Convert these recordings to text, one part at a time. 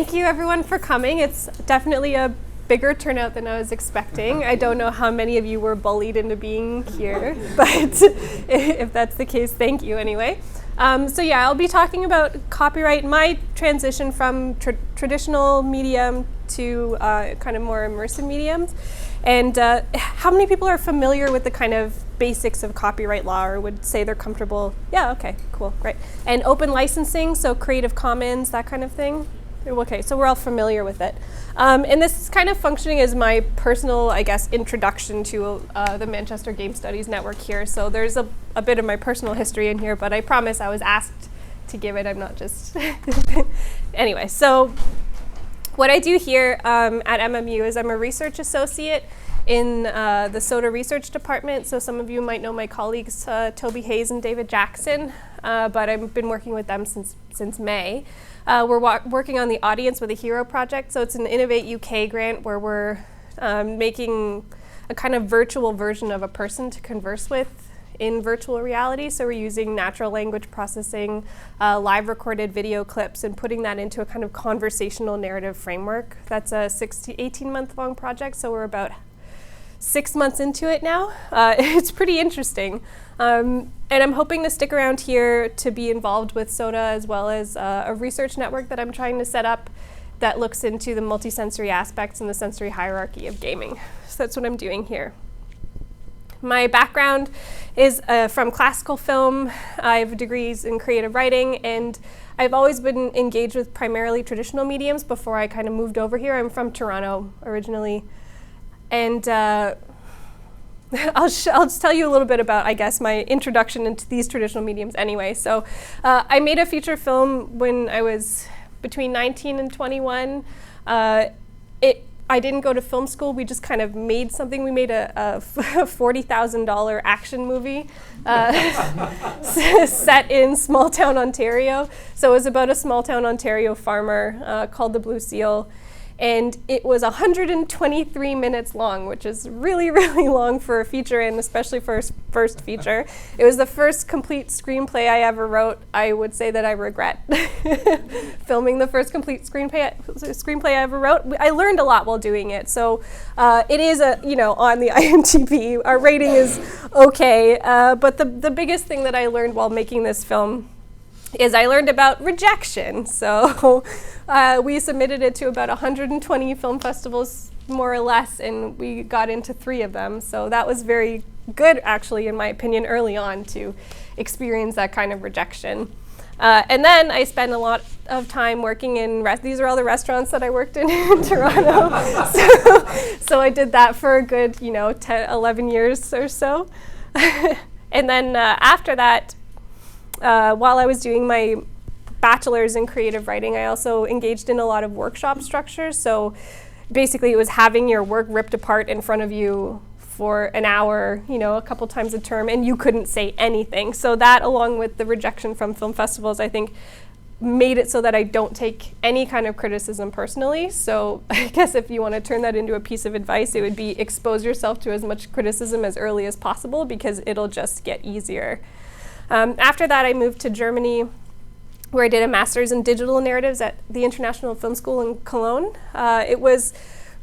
thank you everyone for coming. It's definitely a bigger turnout than I was expecting. I don't know how many of you were bullied into being here, but if that's the case, thank you anyway. So yeah, I'll be talking about copyright, my transition from traditional medium to kind of more immersive mediums, and how many people are familiar with the kind of basics of copyright law or would say they're comfortable? Yeah, okay, cool, great. And open licensing, so Creative Commons, that kind of thing? Okay, so we're all familiar with it. And this is kind of functioning as my personal, I guess, introduction to the Manchester Game Studies Network here. So there's a bit of my personal history in here, but I promise I was asked to give it. I'm not just... Anyway, so what I do here at MMU is I'm a research associate in the SOTA Research Department. So some of you might know my colleagues, Toby Hayes and David Jackson, but I've been working with them since May. We're working on the Audience with a Hero project. So it's an Innovate UK grant where we're making a kind of virtual version of a person to converse with in virtual reality. So we're using natural language processing, live recorded video clips, and putting that into a kind of conversational narrative framework. That's a 18 month long project. So we're about 6 months into it now. It's pretty interesting. And I'm hoping to stick around here to be involved with SOTA, as well as a research network that I'm trying to set up that looks into the multisensory aspects and the sensory hierarchy of gaming. So that's what I'm doing here. My background is from classical film. I have degrees in creative writing, and I've always been engaged with primarily traditional mediums before I kind of moved over here. I'm from Toronto originally. And I'll just tell you a little bit about, I guess, my introduction into these traditional mediums anyway. So I made a feature film when I was between 19 and 21. I didn't go to film school. We just kind of made something. We made a $40,000 action movie set in small town Ontario. So it was about a small town Ontario farmer called the Blue Seal. And it was 123 minutes long, which is really, really long for a feature, and especially for a first feature. It was the first complete screenplay I ever wrote. I would say that I regret filming the first complete screenplay I ever wrote. I learned a lot while doing it. So it is on the IMDb. Our rating is okay. But the biggest thing that I learned while making this film is I learned about rejection. So we submitted it to about 120 film festivals, more or less, and we got into 3 of them. So that was very good, actually, in my opinion, early on to experience that kind of rejection. And then I spent a lot of time working in, these are all the restaurants that I worked in Toronto. So I did that for a good, 10, 11 years or so. And then after that, while I was doing my bachelor's in creative writing, I also engaged in a lot of workshop structures. So basically it was having your work ripped apart in front of you for an hour, a couple times a term, and you couldn't say anything. So that, along with the rejection from film festivals, I think made it so that I don't take any kind of criticism personally. So I guess if you want to turn that into a piece of advice, it would be expose yourself to as much criticism as early as possible, because it'll just get easier. After that, I moved to Germany, where I did a master's in digital narratives at the International Film School in Cologne. It was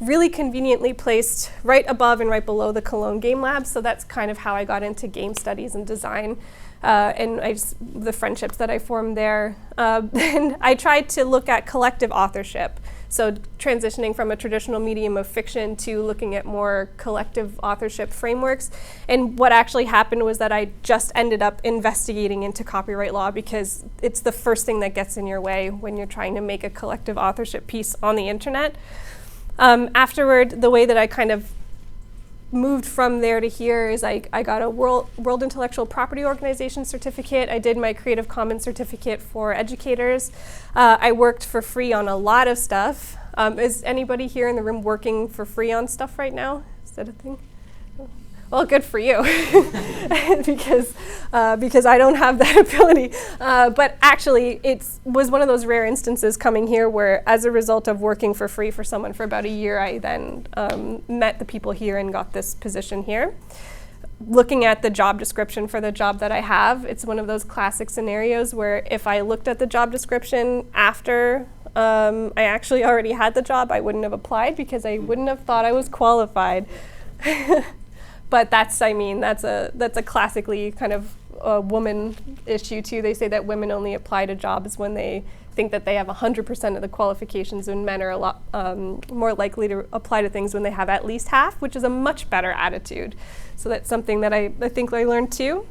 really conveniently placed right above and right below the Cologne Game Lab, so that's kind of how I got into game studies and design, and the friendships that I formed there. And I tried to look at collective authorship. So transitioning from a traditional medium of fiction to looking at more collective authorship frameworks. And what actually happened was that I just ended up investigating into copyright law, because it's the first thing that gets in your way when you're trying to make a collective authorship piece on the internet. Afterward, the way that I kind of moved from there to here is I got a World Intellectual Property Organization certificate. I did my Creative Commons certificate for educators. I worked for free on a lot of stuff. Is anybody here in the room working for free on stuff right now? Is that a thing? Well, good for you, because I don't have that ability. But actually, it was one of those rare instances coming here where, as a result of working for free for someone for about a year, I then met the people here and got this position here. Looking at the job description for the job that I have, it's one of those classic scenarios where if I looked at the job description after I actually already had the job. I wouldn't have applied because I wouldn't have thought I was qualified. But that's a classically kind of a woman issue too. They say that women only apply to jobs when they think that they have 100% of the qualifications, and men are a lot more likely to apply to things when they have at least half, which is a much better attitude. So that's something that I think I learned too.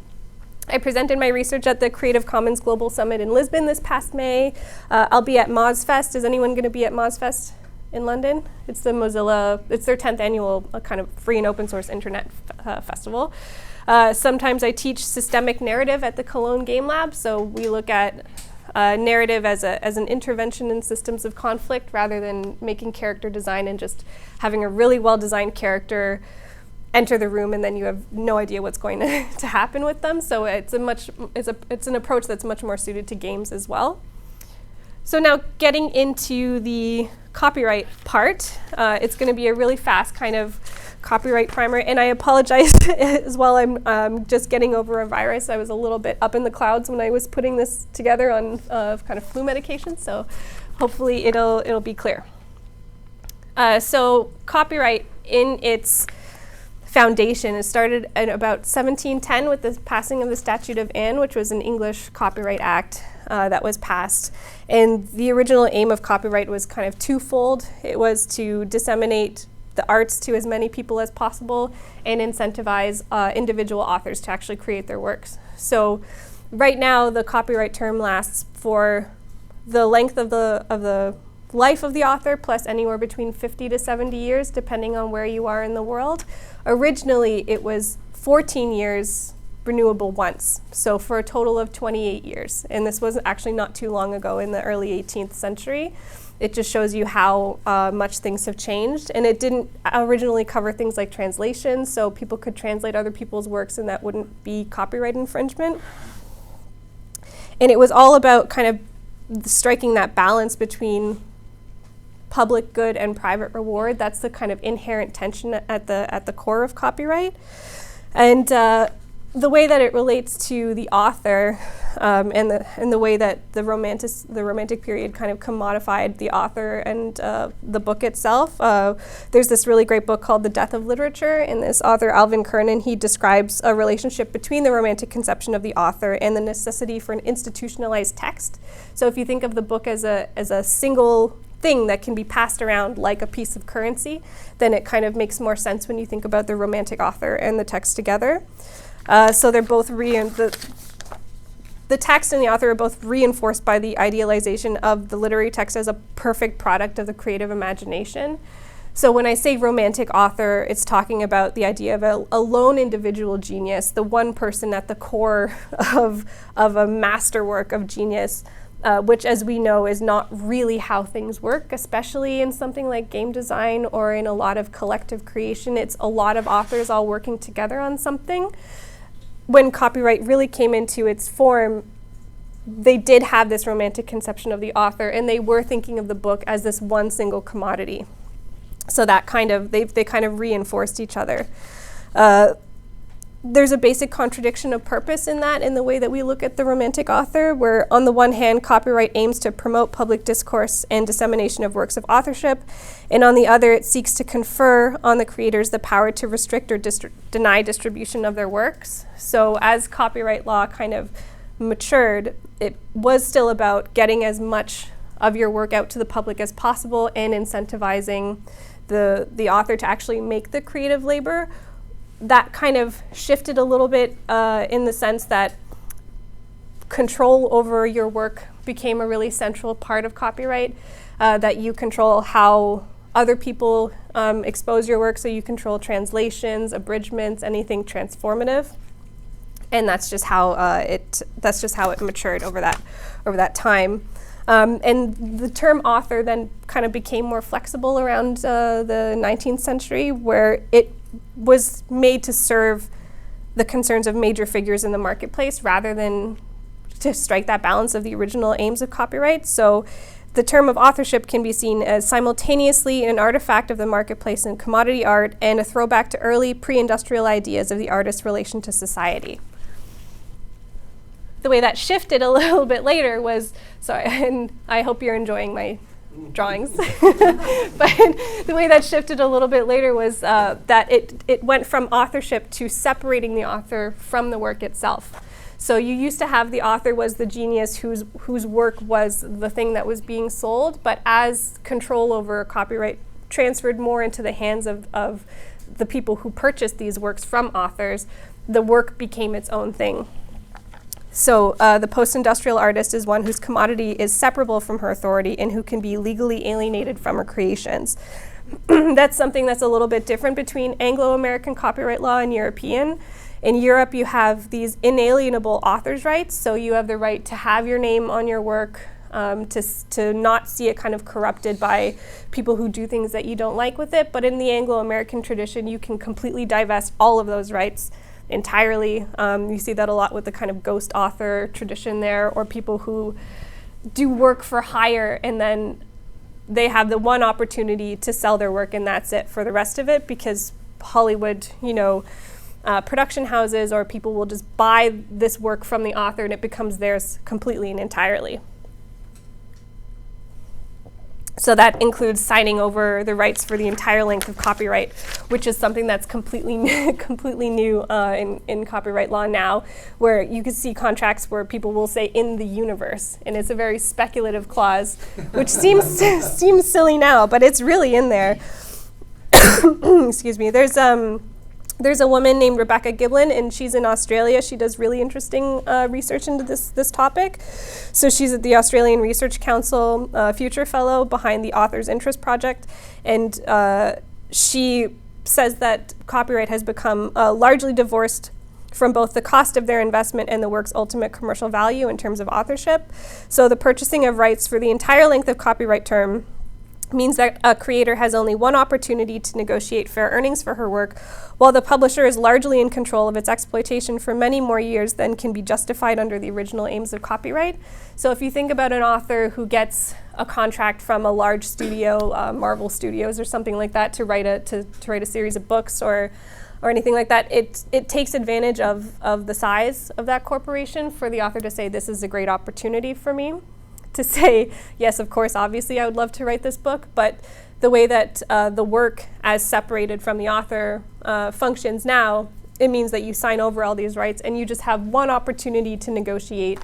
I presented my research at the Creative Commons Global Summit in Lisbon this past May. I'll be at MozFest. Is anyone going to be at MozFest in London? It's the Mozilla, it's their 10th annual kind of free and open source internet festival. Sometimes I teach systemic narrative at the Cologne Game Lab. So we look at narrative as an intervention in systems of conflict rather than making character design and just having a really well-designed character enter the room and then you have no idea what's going to happen with them. So it's an approach that's much more suited to games as well. So now getting into the copyright part, it's going to be a really fast kind of copyright primer, and I apologize as well. I'm just getting over a virus. I was a little bit up in the clouds when I was putting this together on kind of flu medication, so hopefully it'll be clear. So copyright in its foundation is started at about 1710 with the passing of the Statute of Anne, which was an English Copyright Act that was passed. And the original aim of copyright was kind of twofold. It was to disseminate the arts to as many people as possible and incentivize individual authors to actually create their works. So right now the copyright term lasts for the length of the life of the author plus anywhere between 50 to 70 years depending on where you are in the world. Originally it was 14 years renewable once, so for a total of 28 years. And this was actually not too long ago in the early 18th century. It just shows you how much things have changed. And it didn't originally cover things like translations, so people could translate other people's works and that wouldn't be copyright infringement. And it was all about kind of striking that balance between public good and private reward. That's the kind of inherent tension at the core of copyright. And the way that it relates to the author and the way that the romantic period kind of commodified the author and the book itself. There's this really great book called The Death of Literature, and this author, Alvin Kernan, he describes a relationship between the romantic conception of the author and the necessity for an institutionalized text. So if you think of the book as a single thing that can be passed around like a piece of currency, then it kind of makes more sense when you think about the romantic author and the text together. So they're both the text and the author are both reinforced by the idealization of the literary text as a perfect product of the creative imagination. So when I say romantic author, it's talking about the idea of a lone individual genius, the one person at the core of a masterwork of genius, which, as we know, is not really how things work, especially in something like game design or in a lot of collective creation. It's a lot of authors all working together on something. When copyright really came into its form, they did have this romantic conception of the author, and they were thinking of the book as this one single commodity. So that kind of, they kind of reinforced each other. There's a basic contradiction of purpose in the way that we look at the romantic author, where on the one hand, copyright aims to promote public discourse and dissemination of works of authorship, and on the other, it seeks to confer on the creators the power to restrict or deny distribution of their works. So as copyright law kind of matured, it was still about getting as much of your work out to the public as possible and incentivizing the author to actually make the creative labor. That kind of shifted a little bit in the sense that control over your work became a really central part of copyright, that you control how other people expose your work, so you control translations, abridgments, anything transformative. And that's just how it matured over that time. And the term author then kind of became more flexible around the 19th century, where it was made to serve the concerns of major figures in the marketplace rather than to strike that balance of the original aims of copyright. So the term of authorship can be seen as simultaneously an artifact of the marketplace and commodity art and a throwback to early pre-industrial ideas of the artist's relation to society. the way that shifted a little bit later was, sorry, and I hope you're enjoying my drawings, but the way that shifted a little bit later was that it went from authorship to separating the author from the work itself. So you used to have the author was the genius whose work was the thing that was being sold, but as control over copyright transferred more into the hands of the people who purchased these works from authors, the work became its own thing. So the post-industrial artist is one whose commodity is separable from her authority and who can be legally alienated from her creations. That's something that's a little bit different between Anglo-American copyright law and European. In Europe, you have these inalienable author's rights, so you have the right to have your name on your work, to not see it kind of corrupted by people who do things that you don't like with it. But in the Anglo-American tradition, you can completely divest all of those rights entirely. You see that a lot with the kind of ghost author tradition there, or people who do work for hire and then they have the one opportunity to sell their work and that's it for the rest of it, because Hollywood, production houses or people will just buy this work from the author and it becomes theirs completely and entirely. So that includes signing over the rights for the entire length of copyright, which is something that's completely new in copyright law now, where you can see contracts where people will say "in the universe," and it's a very speculative clause, which seems silly now, but it's really in there. Excuse me. There's a woman named Rebecca Giblin, and she's in Australia. She does really interesting research into this topic. So she's at the Australian Research Council Future Fellow behind the Authors Interest Project, and she says that copyright has become largely divorced from both the cost of their investment and the work's ultimate commercial value in terms of authorship. So the purchasing of rights for the entire length of copyright term means that a creator has only one opportunity to negotiate fair earnings for her work, while the publisher is largely in control of its exploitation for many more years than can be justified under the original aims of copyright. So if you think about an author who gets a contract from a large studio, Marvel Studios or something like that, to write a series of books or anything like that, it takes advantage of the size of that corporation for the author to say, this is a great opportunity for me. To say, yes, of course, obviously I would love to write this book, but the way that the work as separated from the author functions now, it means that you sign over all these rights and you just have one opportunity to negotiate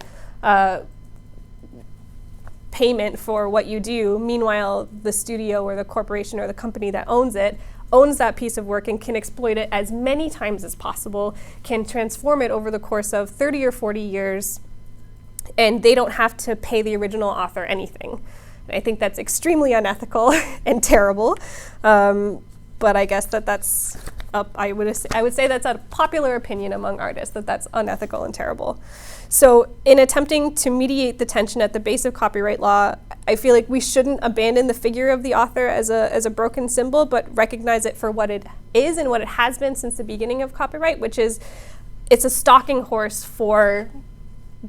payment for what you do. Meanwhile, the studio or the corporation or the company that owns that piece of work and can exploit it as many times as possible, can transform it over the course of 30 or 40 years, and they don't have to pay the original author anything. I think that's extremely unethical and terrible, but I guess that's I would say that's a popular opinion among artists, that's unethical and terrible. So in attempting to mediate the tension at the base of copyright law, I feel like we shouldn't abandon the figure of the author as a broken symbol, but recognize it for what it is and what it has been since the beginning of copyright, which is it's a stalking horse for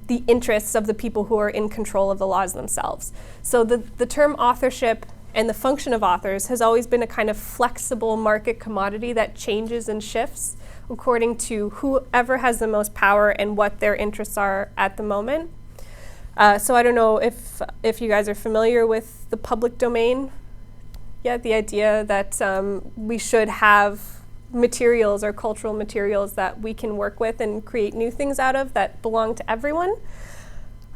the interests of the people who are in control of the laws themselves. So the term authorship and the function of authors has always been a kind of flexible market commodity that changes and shifts according to whoever has the most power and what their interests are at the moment. So I don't know if you guys are familiar with the public domain. Yeah, the idea that we should have materials or cultural materials that we can work with and create new things out of that belong to everyone.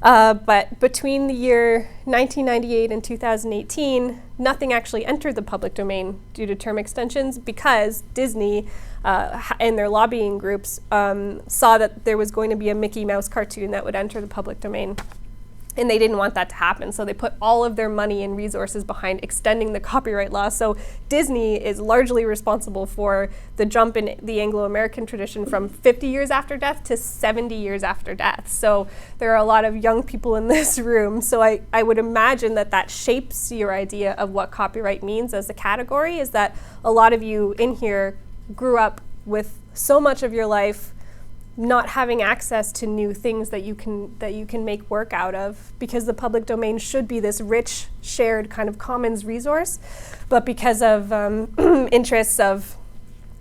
But between the year 1998 and 2018, nothing actually entered the public domain due to term extensions, because Disney and their lobbying groups saw that there was going to be a Mickey Mouse cartoon that would enter the public domain. And they didn't want that to happen, so they put all of their money and resources behind extending the copyright law. So Disney is largely responsible for the jump in the Anglo-American tradition from 50 years after death to 70 years after death. So there are a lot of young people in this room. So I would imagine that shapes your idea of what copyright means as a category, is that a lot of you in here grew up with so much of your life not having access to new things that you can make work out of, because the public domain should be this rich, shared kind of commons resource, but because of interests of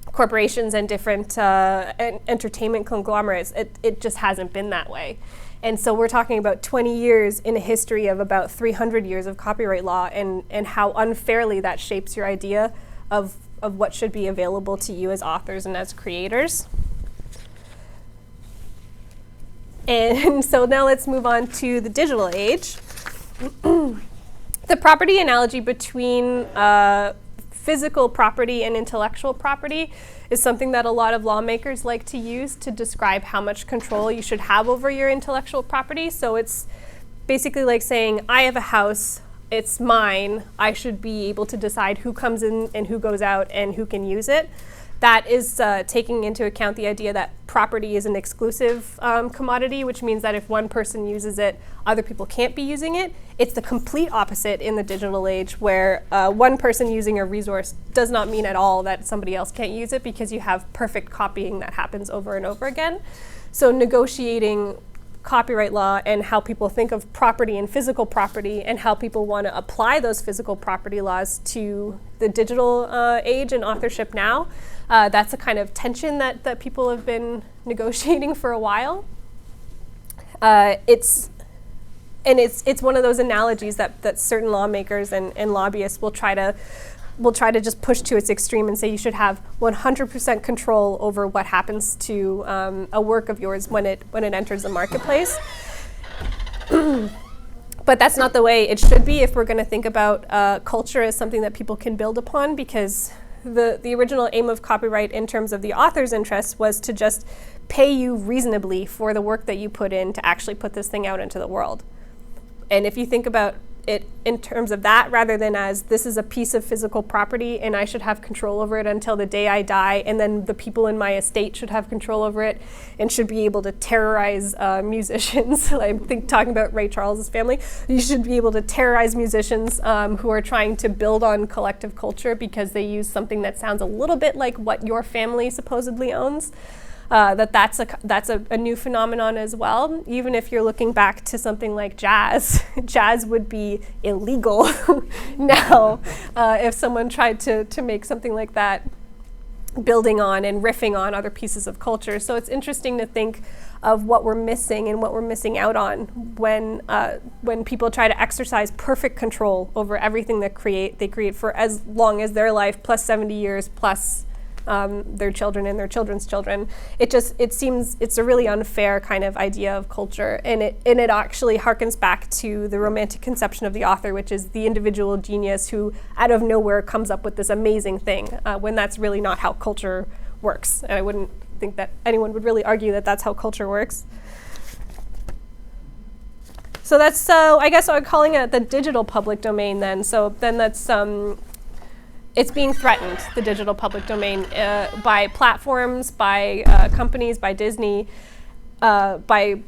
corporations and different entertainment conglomerates, it just hasn't been that way. And so we're talking about 20 years in a history of about 300 years of copyright law, and how unfairly that shapes your idea of what should be available to you as authors and as creators. And so now let's move on to the digital age. The property analogy between physical property and intellectual property is something that a lot of lawmakers like to use to describe how much control you should have over your intellectual property. So it's basically like saying, I have a house, it's mine, I should be able to decide who comes in and who goes out and who can use it. That is taking into account the idea that property is an exclusive commodity, which means that if one person uses it, other people can't be using it. It's the complete opposite in the digital age, where one person using a resource does not mean at all that somebody else can't use it, because you have perfect copying that happens over and over again. So negotiating copyright law and how people think of property and physical property, and how people want to apply those physical property laws to the digital age and authorship now. That's a kind of tension that people have been negotiating for a while. It's one of those analogies that certain lawmakers and lobbyists will try to just push to its extreme and say you should have 100% control over what happens to a work of yours when it enters the marketplace. But that's not the way it should be if we're going to think about culture as something that people can build upon, because the original aim of copyright in terms of the author's interests was to just pay you reasonably for the work that you put in to actually put this thing out into the world. And if you think about it in terms of that, rather than as this is a piece of physical property and I should have control over it until the day I die, and then the people in my estate should have control over it and should be able to terrorize musicians. I think talking about Ray Charles's family, you should be able to terrorize musicians who are trying to build on collective culture because they use something that sounds a little bit like what your family supposedly owns. That's a new phenomenon as well. Even if you're looking back to something like jazz, jazz would be illegal now if someone tried to make something like that, building on and riffing on other pieces of culture. So it's interesting to think of what we're missing and what we're missing out on when people try to exercise perfect control over everything they create for as long as their life, plus 70 years, plus their children and their children's children. It seems it's a really unfair kind of idea of culture, and it actually harkens back to the romantic conception of the author, which is the individual genius who out of nowhere comes up with this amazing thing, when that's really not how culture works. And I wouldn't think that anyone would really argue that that's how culture works. So that's I guess I'm calling it the digital public domain then. So then that's it's being threatened, the digital public domain, by platforms, by companies, by Disney, by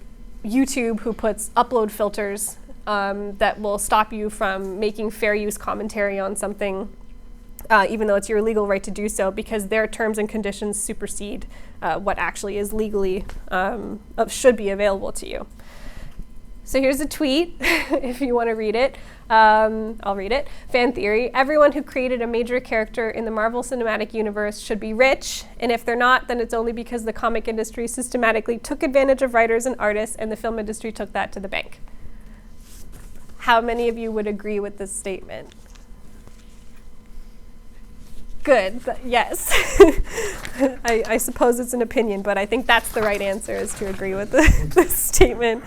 YouTube, who puts upload filters that will stop you from making fair use commentary on something, even though it's your legal right to do so, because their terms and conditions supersede what actually is legally should be available to you. So here's a tweet, if you want to read it. I'll read it. Fan theory: everyone who created a major character in the Marvel Cinematic Universe should be rich, and if they're not, then it's only because the comic industry systematically took advantage of writers and artists, and the film industry took that to the bank. How many of you would agree with this statement? Good, yes. I suppose it's an opinion, but I think that's the right answer, is to agree with this statement.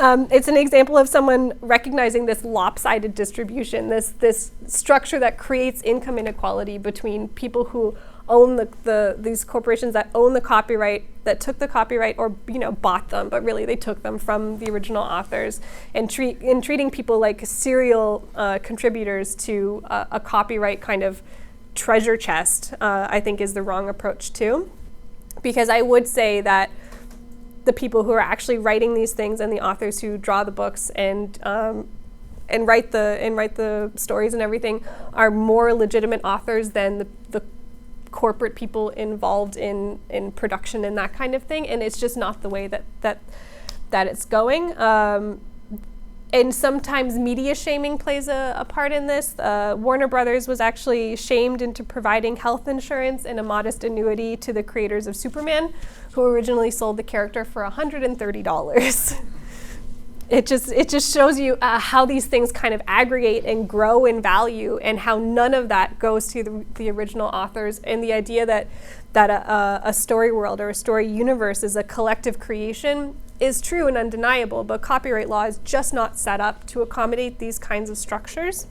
It's an example of someone recognizing this lopsided distribution, this structure that creates income inequality between people who own these corporations that own the copyright, that took the copyright or bought them, but really they took them from the original authors, and treating people like serial contributors to a copyright kind of treasure chest, I think is the wrong approach too. Because I would say that the people who are actually writing these things and the authors who draw the books and write the stories and everything are more legitimate authors than the corporate people involved in production and that kind of thing. And it's just not the way that it's going. And sometimes media shaming plays a part in this. Warner Brothers was actually shamed into providing health insurance and a modest annuity to the creators of Superman, who originally sold the character for $130. it just shows you how these things kind of aggregate and grow in value, and how none of that goes to the original authors. And the idea that a story world or a story universe is a collective creation is true and undeniable, but copyright law is just not set up to accommodate these kinds of structures.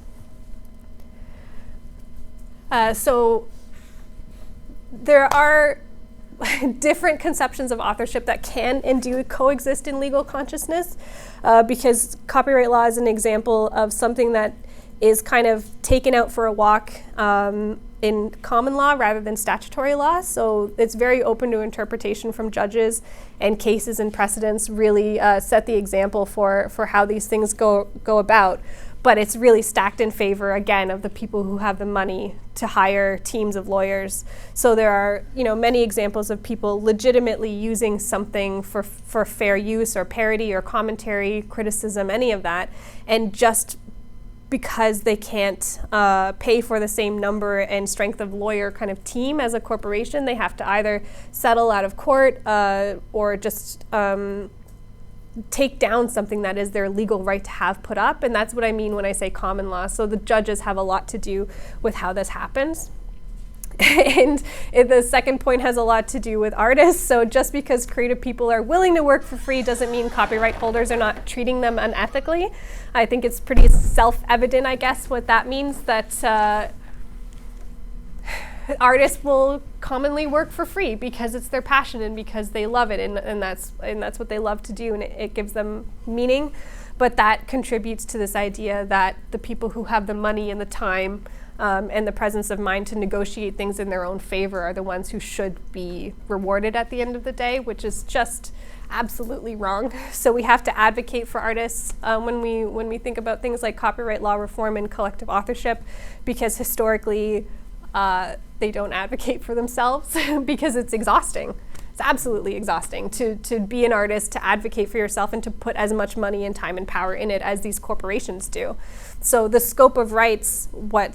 So there are different conceptions of authorship that can and do coexist in legal consciousness, because copyright law is an example of something that is kind of taken out for a walk in common law rather than statutory law. So it's very open to interpretation from judges, and cases and precedents really set the example for how these things go about. But it's really stacked in favor, again, of the people who have the money to hire teams of lawyers. So there are, many examples of people legitimately using something for fair use or parody or commentary, criticism, any of that, and just because they can't pay for the same number and strength of lawyer kind of team as a corporation, they have to either settle out of court or just take down something that is their legal right to have put up. And that's what I mean when I say common law. So the judges have a lot to do with how this happens. And the second point has a lot to do with artists. So just because creative people are willing to work for free doesn't mean copyright holders are not treating them unethically. I think it's pretty self-evident, I guess, what that means, that artists will commonly work for free because it's their passion and because they love it, and that's what they love to do, and it gives them meaning. But that contributes to this idea that the people who have the money and the time and the presence of mind to negotiate things in their own favor are the ones who should be rewarded at the end of the day, which is just absolutely wrong. So we have to advocate for artists when we think about things like copyright law reform and collective authorship, because historically they don't advocate for themselves because it's exhausting. It's absolutely exhausting to be an artist, to advocate for yourself, and to put as much money and time and power in it as these corporations do. So the scope of rights, what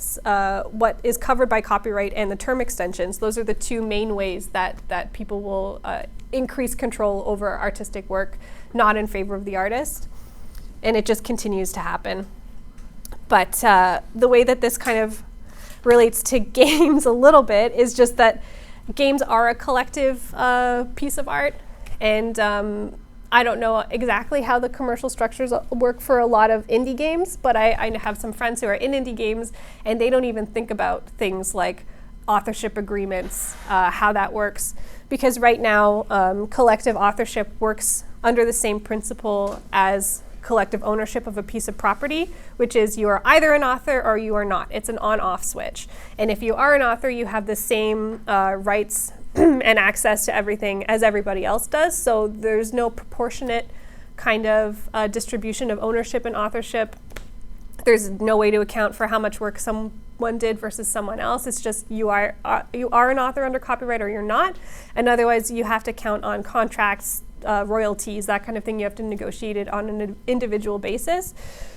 is covered by copyright, and the term extensions, those are the two main ways that people will increase control over artistic work, not in favor of the artist. And it just continues to happen. But the way that this kind of relates to games a little bit is just that games are a collective piece of art, and I don't know exactly how the commercial structures work for a lot of indie games, but I have some friends who are in indie games, and they don't even think about things like authorship agreements, how that works, because right now collective authorship works under the same principle as collective ownership of a piece of property, which is you are either an author or you are not. It's an on-off switch. And if you are an author, you have the same rights and access to everything as everybody else does. So there's no proportionate kind of distribution of ownership and authorship. There's no way to account for how much work someone did versus someone else. It's just you are an author under copyright or you're not. And otherwise you have to count on contracts, royalties, that kind of thing. You have to negotiate it on an individual basis.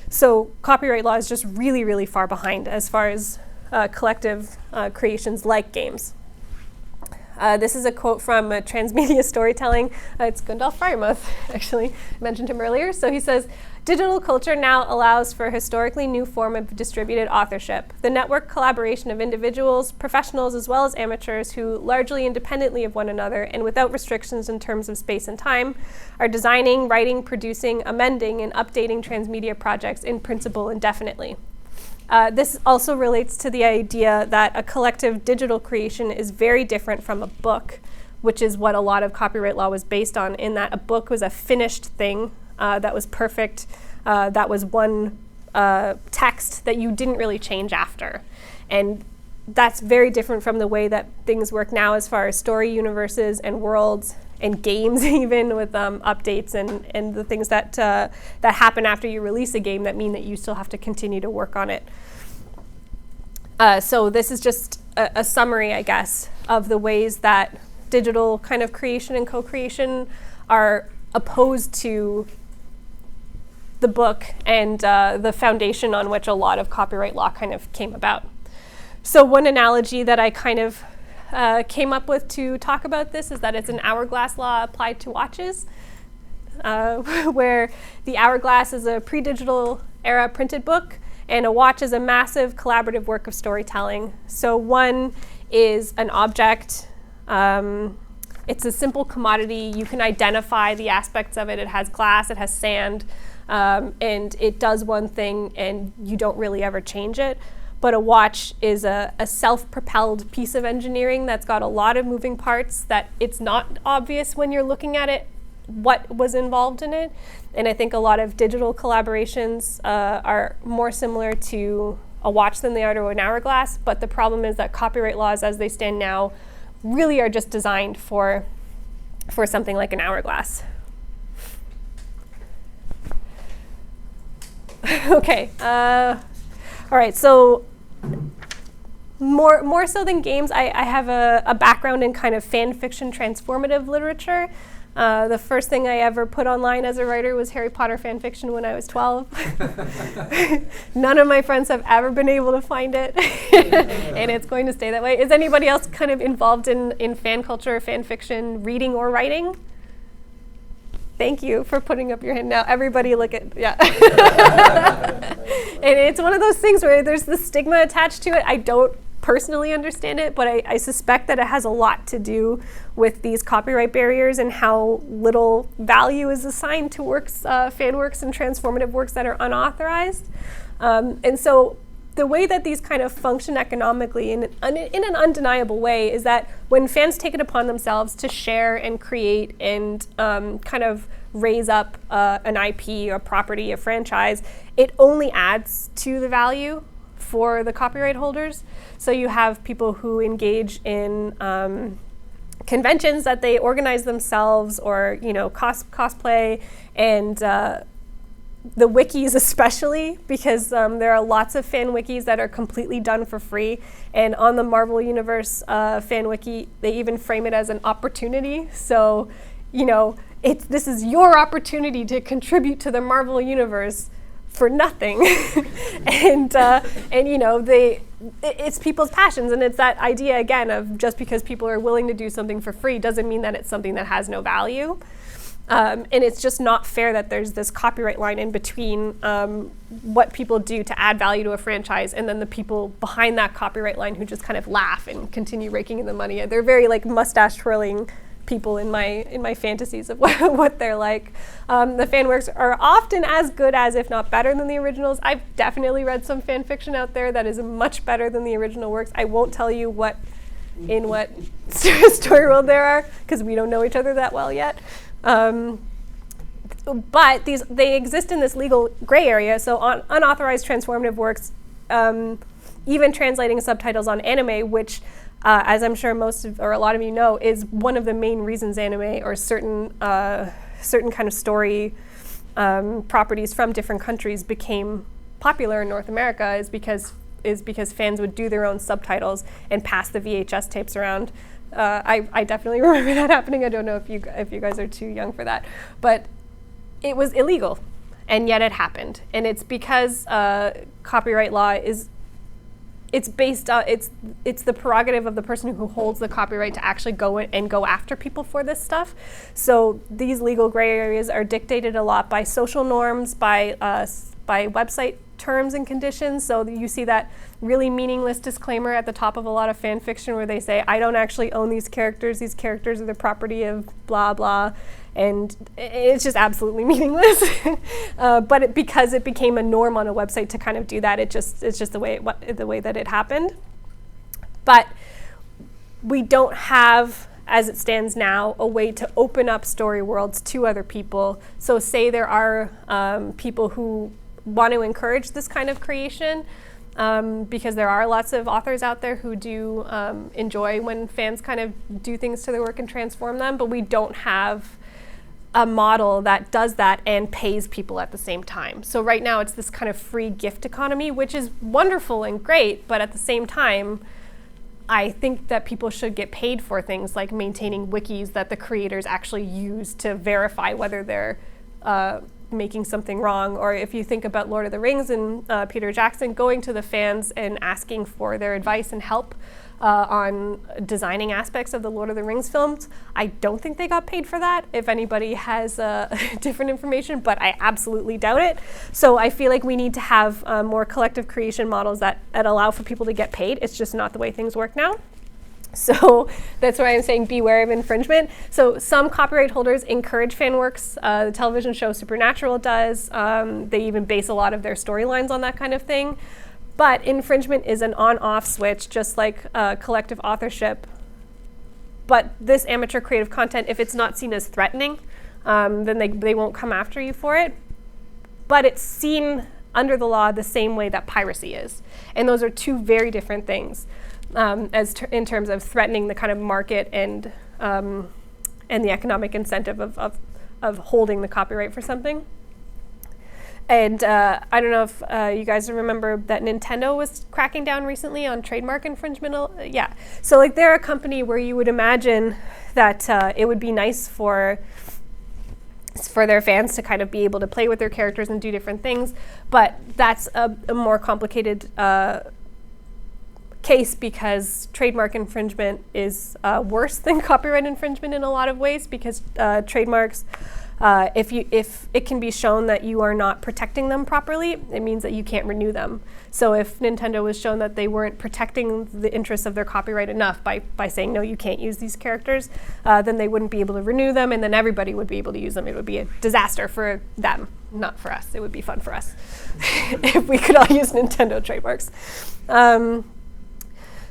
So copyright law is just really, really far behind as far as collective creations like games. This is a quote from Transmedia Storytelling. It's Gundolf Freyermuth, actually. I mentioned him earlier. So he says, digital culture now allows for a historically new form of distributed authorship. The network collaboration of individuals, professionals, as well as amateurs who, largely independently of one another and without restrictions in terms of space and time, are designing, writing, producing, amending, and updating transmedia projects in principle indefinitely. This also relates to the idea that a collective digital creation is very different from a book, which is what a lot of copyright law was based on, in that a book was a finished thing that was perfect, that was one text that you didn't really change after. And that's very different from the way that things work now as far as story universes and worlds and games, even with updates and the things that happen after you release a game that mean that you still have to continue to work on it. So this is just a summary, I guess, of the ways that digital kind of creation and co-creation are opposed to the book and the foundation on which a lot of copyright law kind of came about. So one analogy that I kind of came up with to talk about this is that it's an hourglass law applied to watches. where the hourglass is a pre-digital era printed book, and a watch is a massive collaborative work of storytelling. So one is an object. It's a simple commodity. You can identify the aspects of it. It has glass, it has sand, and it does one thing, and you don't really ever change it. But a watch is a self-propelled piece of engineering that's got a lot of moving parts that it's not obvious when you're looking at it what was involved in it. And I think a lot of digital collaborations are more similar to a watch than they are to an hourglass. But the problem is that copyright laws as they stand now really are just designed for something like an hourglass. Okay. All right, so more so than games, I have a background in kind of fan fiction transformative literature. The first thing I ever put online as a writer was Harry Potter fan fiction when I was 12. None of my friends have ever been able to find it, and it's going to stay that way. Is anybody else kind of involved in fan culture, fan fiction, reading or writing? Thank you for putting up your hand. Now everybody look at, yeah. And it's one of those things where there's the stigma attached to it. I don't personally understand it, but I suspect that it has a lot to do with these copyright barriers and how little value is assigned to works, fan works and transformative works that are unauthorized. And so the way that these kind of function economically in an undeniable way is that when fans take it upon themselves to share and create and kind of raise up an IP, a property, a franchise, it only adds to the value for the copyright holders. So you have people who engage in conventions that they organize themselves, or cosplay, and the wikis especially, because there are lots of fan wikis that are completely done for free. And on the Marvel Universe fan wiki, they even frame it as an opportunity. So, this is your opportunity to contribute to the Marvel Universe for nothing. and it's people's passions, and it's that idea again of just because people are willing to do something for free doesn't mean that it's something that has no value. And it's just not fair that there's this copyright line in between what people do to add value to a franchise and then the people behind that copyright line who just kind of laugh and continue raking in the money. They're very like mustache twirling people in my fantasies of what they're like. The fan works are often as good as, if not better than the originals. I've definitely read some fan fiction out there that is much better than the original works. I won't tell you what story world there are, because we don't know each other that well yet. But they exist in this legal gray area. So on unauthorized transformative works, even translating subtitles on anime, which as I'm sure a lot of you know, is one of the main reasons anime or certain kind of story properties from different countries became popular in North America, is because fans would do their own subtitles and pass the VHS tapes around. I definitely remember that happening. I don't know if you guys are too young for that, but it was illegal, and yet it happened. And it's because copyright law it's the prerogative of the person who holds the copyright to actually go after people for this stuff. So these legal gray areas are dictated a lot by social norms, by website terms and conditions. So you see that really meaningless disclaimer at the top of a lot of fan fiction where they say, I don't actually own these characters are the property of blah blah, and it's just absolutely meaningless. But because it became a norm on a website to kind of do that, it's just the way that it happened. But we don't have, as it stands now, a way to open up story worlds to other people. So say there are people who want to encourage this kind of creation, because there are lots of authors out there who do enjoy when fans kind of do things to their work and transform them, but we don't have a model that does that and pays people at the same time. So right now it's this kind of free gift economy, which is wonderful and great, but at the same time, I think that people should get paid for things like maintaining wikis that the creators actually use to verify whether their making something wrong. Or if you think about Lord of the Rings and Peter Jackson going to the fans and asking for their advice and help on designing aspects of the Lord of the Rings films, I don't think they got paid for that. If anybody has different information, but I absolutely doubt it. So I feel like we need to have more collective creation models that allow for people to get paid. It's just not the way things work now. So that's why I'm saying beware of infringement. So some copyright holders encourage fan works. The television show Supernatural does. They even base a lot of their storylines on that kind of thing. But infringement is an on-off switch, just like collective authorship. But this amateur creative content, if it's not seen as threatening, then they won't come after you for it. But it's seen under the law the same way that piracy is. And those are two very different things. In terms of threatening the kind of market and the economic incentive of holding the copyright for something. And I don't know if you guys remember that Nintendo was cracking down recently on trademark infringement. Yeah, so like they're a company where you would imagine that it would be nice for their fans to kind of be able to play with their characters and do different things, but that's a more complicated case because trademark infringement is worse than copyright infringement in a lot of ways, because trademarks, if it can be shown that you are not protecting them properly, it means that you can't renew them. So if Nintendo was shown that they weren't protecting the interests of their copyright enough by saying, no, you can't use these characters, then they wouldn't be able to renew them, and then everybody would be able to use them. It would be a disaster for them, not for us. It would be fun for us if we could all use Nintendo trademarks.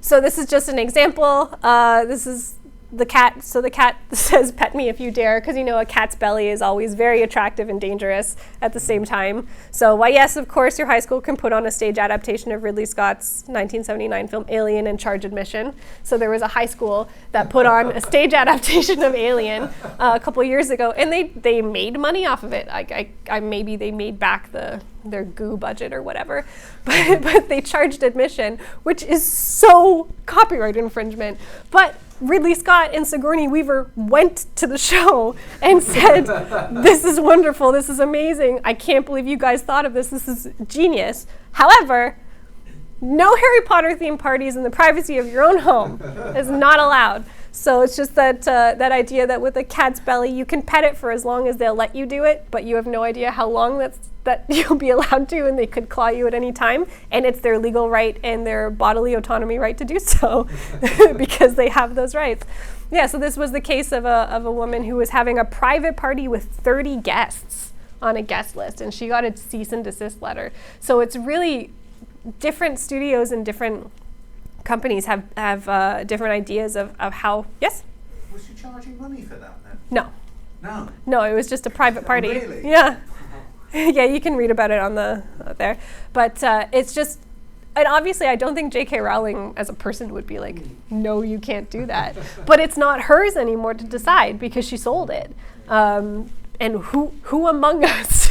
So this is just an example. This is the cat. So the cat says, "Pet me if you dare," because a cat's belly is always very attractive and dangerous at the same time. So why, yes, of course, your high school can put on a stage adaptation of Ridley Scott's 1979 film Alien and charge admission. So there was a high school that put on a stage adaptation of Alien a couple years ago, and they made money off of it. I maybe they made back their goo budget or whatever, but they charged admission, which is so copyright infringement. But Ridley Scott and Sigourney Weaver went to the show and said, "This is wonderful, this is amazing, I can't believe you guys thought of this is genius. However, no Harry Potter themed parties in the privacy of your own home is not allowed." So it's just that idea that with a cat's belly, you can pet it for as long as they'll let you do it, but you have no idea how long that you'll be allowed to, and they could claw you at any time. And it's their legal right and their bodily autonomy right to do so because they have those rights. Yeah, so this was the case of a woman who was having a private party with 30 guests on a guest list, and she got a cease and desist letter. So it's really different studios and different companies have different ideas of how. Yes? Was she charging money for that then? No. No? No, it was just a private party. Oh, really? Yeah. Yeah, you can read about it on there. But it's just, and obviously I don't think J.K. Rowling as a person would be like, no, you can't do that. But it's not hers anymore to decide because she sold it. And who among us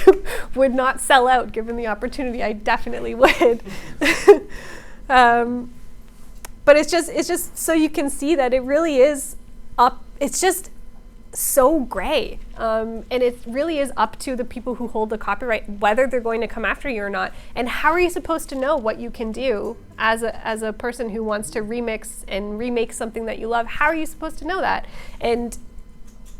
would not sell out given the opportunity? I definitely would. But it's just so you can see that it really is up. It's just so gray, and it really is up to the people who hold the copyright whether they're going to come after you or not. And how are you supposed to know what you can do as a person who wants to remix and remake something that you love? How are you supposed to know that? And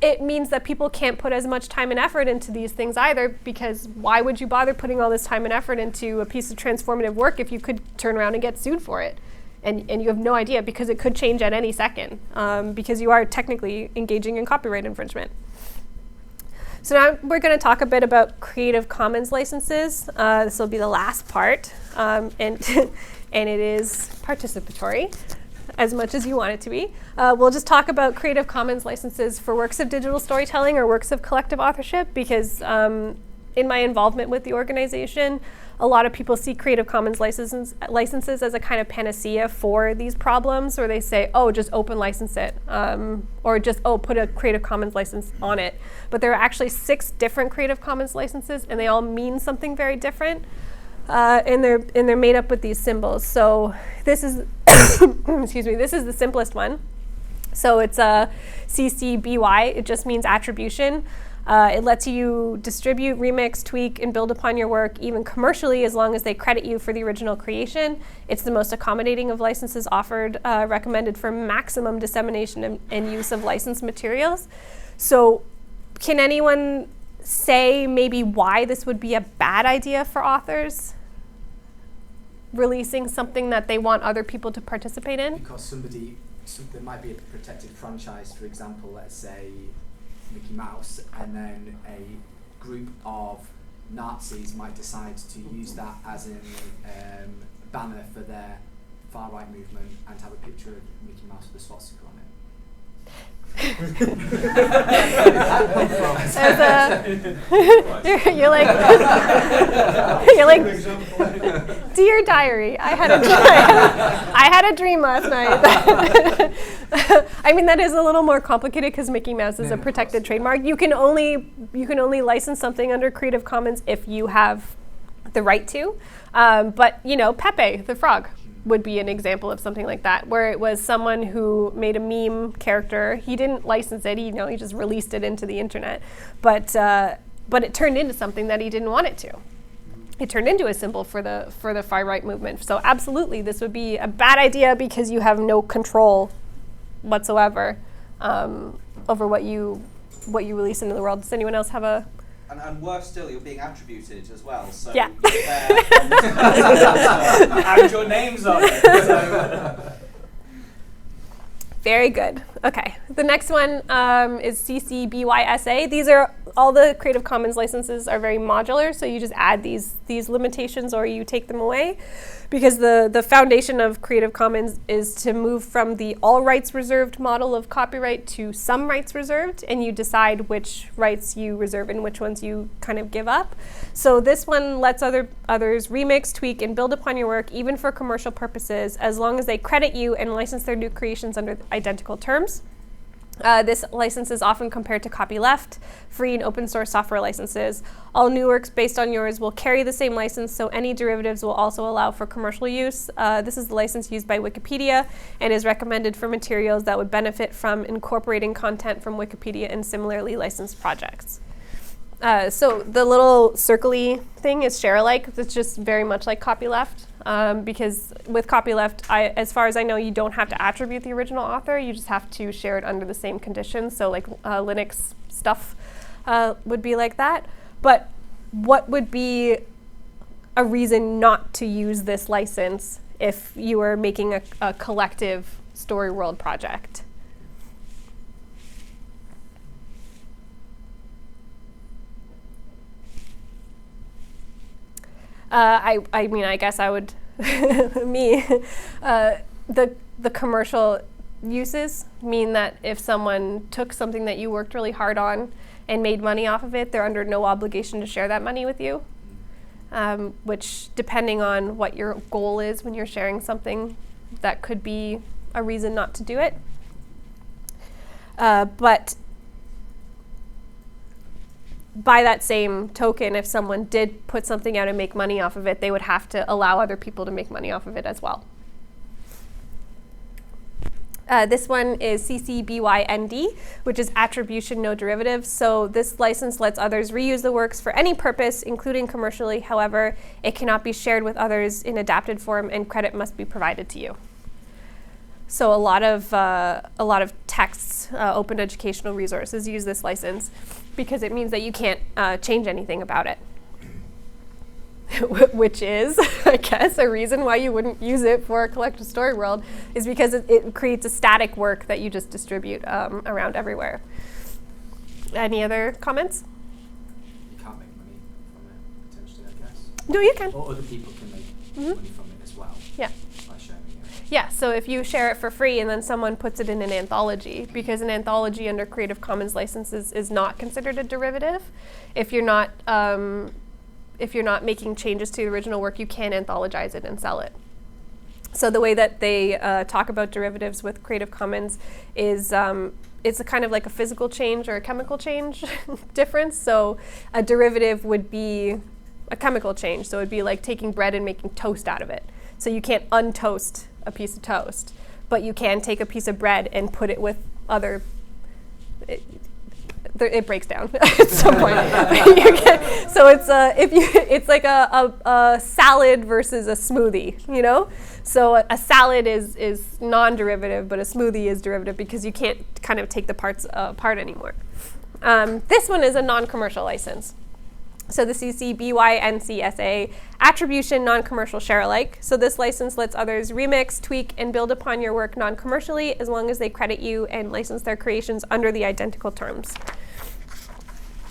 it means that people can't put as much time and effort into these things either, because why would you bother putting all this time and effort into a piece of transformative work if you could turn around and get sued for it? And you have no idea because it could change at any second, because you are technically engaging in copyright infringement. So now we're going to talk a bit about Creative Commons licenses. This will be the last part, and it is participatory as much as you want it to be. We'll just talk about Creative Commons licenses for works of digital storytelling or works of collective authorship, because in my involvement with the organization, a lot of people see Creative Commons licenses as a kind of panacea for these problems, or they say, oh, just open license it, or just, oh, put a Creative Commons license on it. But there are actually 6 different Creative Commons licenses, and they all mean something very different, and they're made up with these symbols. So this is, excuse me, this is the simplest one. So it's a CC BY, it just means attribution. It lets you distribute, remix, tweak, and build upon your work, even commercially, as long as they credit you for the original creation. It's the most accommodating of licenses offered, recommended for maximum dissemination and use of licensed materials. So can anyone say maybe why this would be a bad idea for authors? Releasing something that they want other people to participate in? Because there might be a protected franchise, for example, let's say Mickey Mouse, and then a group of Nazis might decide to use that as a banner for their far-right movement and have a picture of Mickey Mouse with a swastika on it. You're like, dear diary, I had a dream last night. I mean, that is a little more complicated because Mickey Mouse is a protected trademark. You can only license something under Creative Commons if you have the right to. But Pepe the Frog would be an example of something like that, where it was someone who made a meme character. He didn't license it, he just released it into the internet. But it turned into something that he didn't want it to. It turned into a symbol for the far-right movement. So absolutely, this would be a bad idea because you have no control whatsoever over what you release into the world. Does anyone else have a... And worse still, you're being attributed as well. So yeah. And your name's on it. So. Very good. Okay. The next one is CC BY-SA. These are all the Creative Commons licenses are very modular, so you just add these limitations or you take them away, because the foundation of Creative Commons is to move from the all rights reserved model of copyright to some rights reserved, and you decide which rights you reserve and which ones you kind of give up. So this one lets others remix, tweak, and build upon your work, even for commercial purposes, as long as they credit you and license their new creations under identical terms. This license is often compared to copyleft, free and open source software licenses. All new works based on yours will carry the same license, so any derivatives will also allow for commercial use. This is the license used by Wikipedia and is recommended for materials that would benefit from incorporating content from Wikipedia and similarly licensed projects. So the little circly thing is share-alike. It's just very much like copyleft. Because with copyleft, as far as I know, you don't have to attribute the original author. You just have to share it under the same conditions. So like Linux stuff would be like that. But what would be a reason not to use this license if you were making a collective story world project? I mean, I guess I would, the commercial uses mean that if someone took something that you worked really hard on and made money off of it, they're under no obligation to share that money with you, which, depending on what your goal is when you're sharing something, that could be a reason not to do it. But by that same token, if someone did put something out and make money off of it, they would have to allow other people to make money off of it as well. This one is CC-BY-ND, which is attribution, no derivatives. So this license lets others reuse the works for any purpose, including commercially. However, it cannot be shared with others in adapted form, and credit must be provided to you. So a lot of texts, open educational resources use this license because it means that you can't change anything about it. Which is, I guess, a reason why you wouldn't use it for a collective story world, is because it creates a static work that you just distribute around everywhere. Any other comments? You can't make money from it, potentially, I guess. No, you can. Or other people can make money from it as well. Yeah. By sharing it. Yeah, so if you share it for free and then someone puts it in an anthology, because an anthology under Creative Commons licenses is not considered a derivative. If you're not making changes to the original work, you can anthologize it and sell it. So the way that they talk about derivatives with Creative Commons is it's a kind of like a physical change or a chemical change difference. So a derivative would be a chemical change. So it would be like taking bread and making toast out of it. So you can't untoast a piece of toast, but you can take a piece of bread and put it with other it breaks down at some point. So it's like a salad versus a smoothie, you know? So a salad is non-derivative, but a smoothie is derivative because you can't kind of take the parts apart anymore. This one is a non-commercial license. So the CC BY NCSA attribution non-commercial share alike. So this license lets others remix, tweak, and build upon your work non-commercially as long as they credit you and license their creations under the identical terms.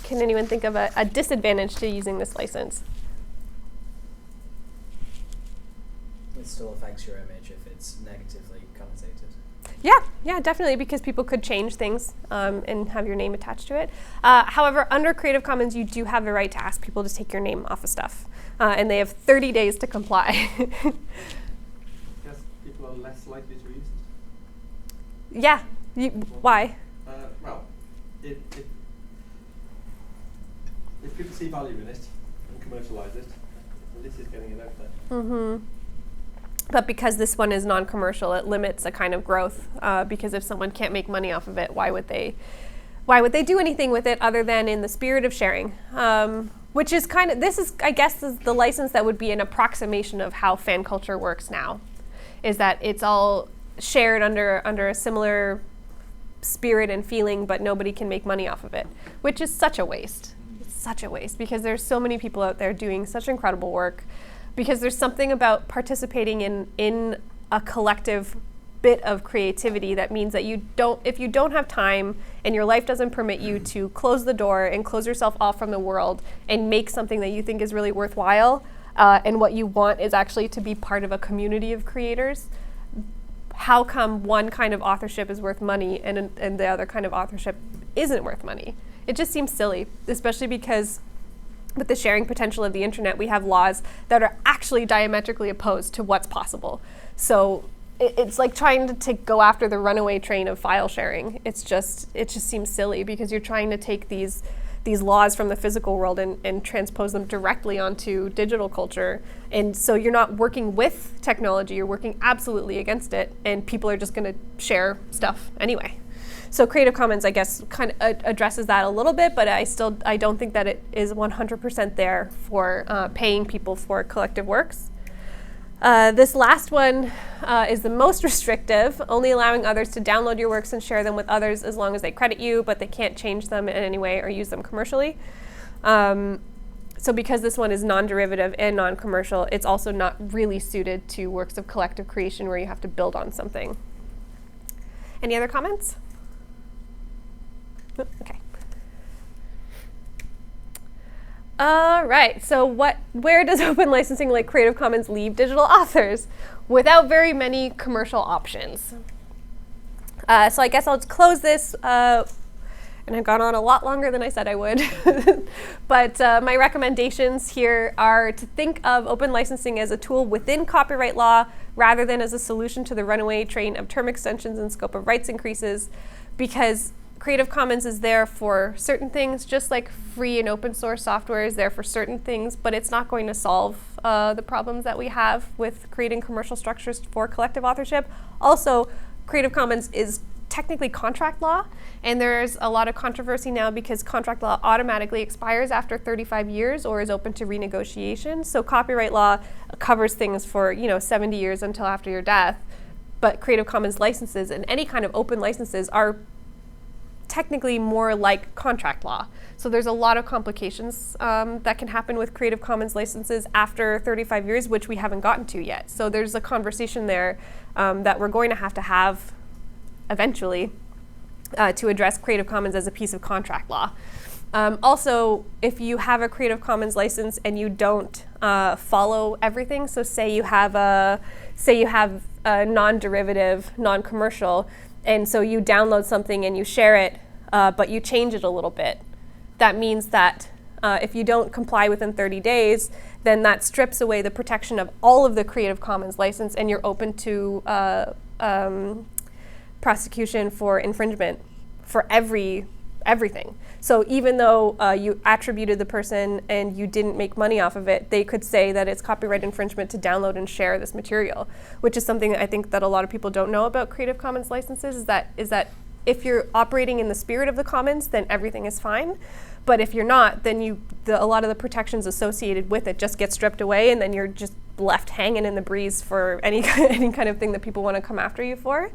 Can anyone think of a disadvantage to using this license? It still affects your image if it's negatively connotated. Yeah, definitely, because people could change things and have your name attached to it. However, under Creative Commons, you do have the right to ask people to take your name off of stuff, and they have 30 days to comply. Guess people are less likely to use it. Yeah, why? Well, if people see value in it and commercialise it, this is getting it out there. Mm-hmm. But because this one is non-commercial, it limits a kind of growth. Because if someone can't make money off of it, why would they do anything with it other than in the spirit of sharing? Which is I guess, is the license that would be an approximation of how fan culture works now. Is that it's all shared under a similar spirit and feeling, but nobody can make money off of it, which is such a waste. It's such a waste because there's so many people out there doing such incredible work. Because there's something about participating in a collective bit of creativity that means that if you don't have time and your life doesn't permit you to close the door and close yourself off from the world and make something that you think is really worthwhile, and what you want is actually to be part of a community of creators, how come one kind of authorship is worth money and the other kind of authorship isn't worth money? It just seems silly, especially because with the sharing potential of the internet, we have laws that are actually diametrically opposed to what's possible. So it's like trying to go after the runaway train of file sharing. It just seems silly because you're trying to take these laws from the physical world and transpose them directly onto digital culture. And so you're not working with technology, you're working absolutely against it, and people are just gonna share stuff anyway. So Creative Commons, I guess, kind of addresses that a little bit, but I don't think that it is 100% there for paying people for collective works. This last one is the most restrictive, only allowing others to download your works and share them with others as long as they credit you, but they can't change them in any way or use them commercially. So because this one is non-derivative and non-commercial, it's also not really suited to works of collective creation where you have to build on something. Any other comments? Okay. All right, so where does open licensing like Creative Commons leave digital authors? Without very many commercial options. So I guess I'll just close this, and I've gone on a lot longer than I said I would. But my recommendations here are to think of open licensing as a tool within copyright law rather than as a solution to the runaway train of term extensions and scope of rights increases, because Creative Commons is there for certain things, just like free and open source software is there for certain things, but it's not going to solve the problems that we have with creating commercial structures for collective authorship. Also, Creative Commons is technically contract law, and there's a lot of controversy now because contract law automatically expires after 35 years or is open to renegotiation. So copyright law covers things for 70 years until after your death, but Creative Commons licenses and any kind of open licenses are technically more like contract law. So there's a lot of complications that can happen with Creative Commons licenses after 35 years, which we haven't gotten to yet. So there's a conversation there that we're going to have eventually to address Creative Commons as a piece of contract law. Also, if you have a Creative Commons license and you don't follow everything, so say you have a non-derivative, non-commercial, and so you download something and you share it, but you change it a little bit. That means that if you don't comply within 30 days, then that strips away the protection of all of the Creative Commons license, and you're open to prosecution for infringement for everything. So even though you attributed the person and you didn't make money off of it, they could say that it's copyright infringement to download and share this material, which is something that I think that a lot of people don't know about Creative Commons licenses, is that if you're operating in the spirit of the commons, then everything is fine. But if you're not, then a lot of the protections associated with it just get stripped away, and then you're just left hanging in the breeze for any kind of thing that people want to come after you for.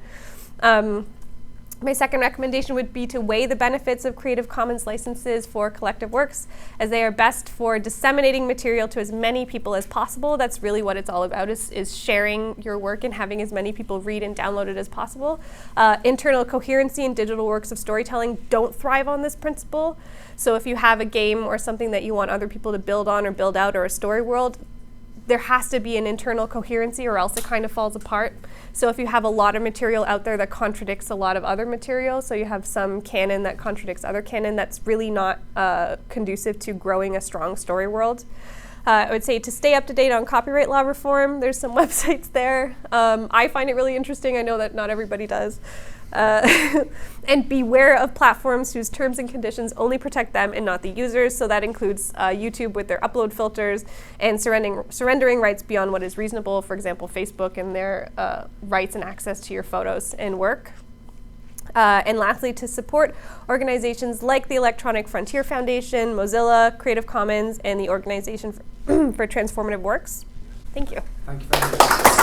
My second recommendation would be to weigh the benefits of Creative Commons licenses for collective works, as they are best for disseminating material to as many people as possible. That's really what it's all about, is sharing your work and having as many people read and download it as possible. Internal coherency in digital works of storytelling don't thrive on this principle. So if you have a game or something that you want other people to build on or build out, or a story world, there has to be an internal coherency, or else it kind of falls apart. So if you have a lot of material out there that contradicts a lot of other material, so you have some canon that contradicts other canon, that's really not conducive to growing a strong story world. I would say to stay up to date on copyright law reform, there's some websites there. I find it really interesting. I know that not everybody does. And beware of platforms whose terms and conditions only protect them and not the users. So that includes YouTube with their upload filters and surrendering rights beyond what is reasonable. For example, Facebook and their rights and access to your photos and work. And lastly, to support organizations like the Electronic Frontier Foundation, Mozilla, Creative Commons, and the Organization for Transformative Works. Thank you. Thank you very much.